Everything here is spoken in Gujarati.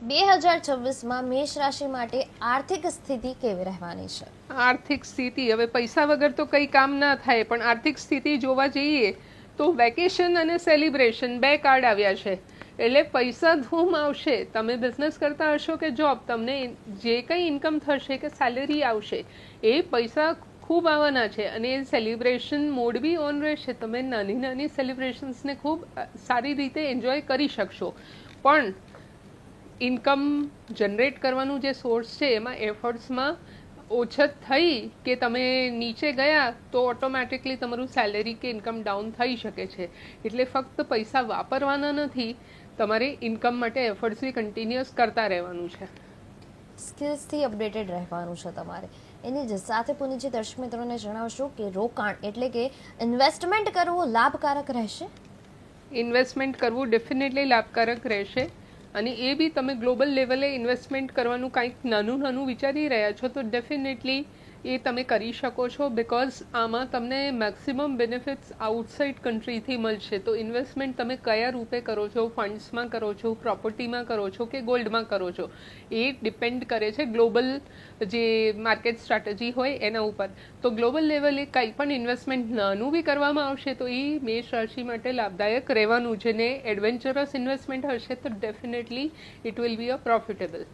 2026માં મેષ રાશિ માટે આર્થિક સ્થિતિ કેવી રહેવાની છે? આર્થિક સ્થિતિ હવે પૈસા વગર તો કંઈ કામ ના થાય, પણ આર્થિક સ્થિતિ જોવા જઈએ તો વેકેશન અને સેલિબ્રેશન બે કાર્ડ આવ્યા છે, એટલે પૈસા ધૂમ આવશે. તમે બિઝનેસ કરતા હશો કે જોબ, તમને જે કંઈ ઇન્કમ થશે કે સેલેરી આવશે એ પૈસા ખૂબ આવવાના છે, અને એ સેલિબ્રેશન મોડ બી ઓન રહેશે. તમે નાની નાની સેલિબ્રેશન્સને ખૂબ સારી રીતે એન્જોય કરી શકશો. પણ ઇન્કમ જનરેટ કરવાનું જે સોર્સ છે એમાં એફર્ટ્સમાં ઓછત થઈ કે તમે નીચે ગયા તો ઓટોમેટિકલી તમારું સેલેરી કે ઇન્કમ ડાઉન થઈ શકે છે. એટલે ફક્ત પૈસા વાપરવાના નથી, તમારે ઇન્કમ માટે એફર્ટ્સ બી કન્ટિન્યુઅસ કરતા રહેવાનું છે. સ્કિલ્સથી અપડેટેડ રહેવાનું છે તમારે. એની જ સાથે પુનિજી દર્શક મિત્રોને જણાવશો કે રોકાણ એટલે કે ઇન્વેસ્ટમેન્ટ કરવું લાભકારક રહેશે? ઇન્વેસ્ટમેન્ટ કરવું ડેફિનેટલી લાભકારક રહેશે, અને એ બી તમે ગ્લોબલ લેવલે ઇન્વેસ્ટમેન્ટ કરવાનું કંઈક નાનું નાનું વિચારી રહ્યા છો તો ડેફિનેટલી એ તમે કરી શકો છો, બિકોઝ આમાં તમને મેક્સિમમ બેનિફિટ્સ આઉટસાઇડ કન્ટ્રીથી મળશે. તો ઇન્વેસ્ટમેન્ટ તમે કયા રૂપે કરો છો, ફંડ્સમાં કરો છો, પ્રોપર્ટીમાં કરો છો કે ગોલ્ડમાં કરો છો, એ ડિપેન્ડ કરે છે ગ્લોબલ જે માર્કેટ સ્ટ્રેટેજી હોય એના ઉપર. તો ગ્લોબલ લેવલે કંઈ પણ ઇન્વેસ્ટમેન્ટ નાનું બી કરવામાં આવશે તો એ મેષ રાશિ માટે લાભદાયક રહેવાનું છે, ને એડવેન્ચરસ ઇન્વેસ્ટમેન્ટ હશે તો definitely it will be a profitable.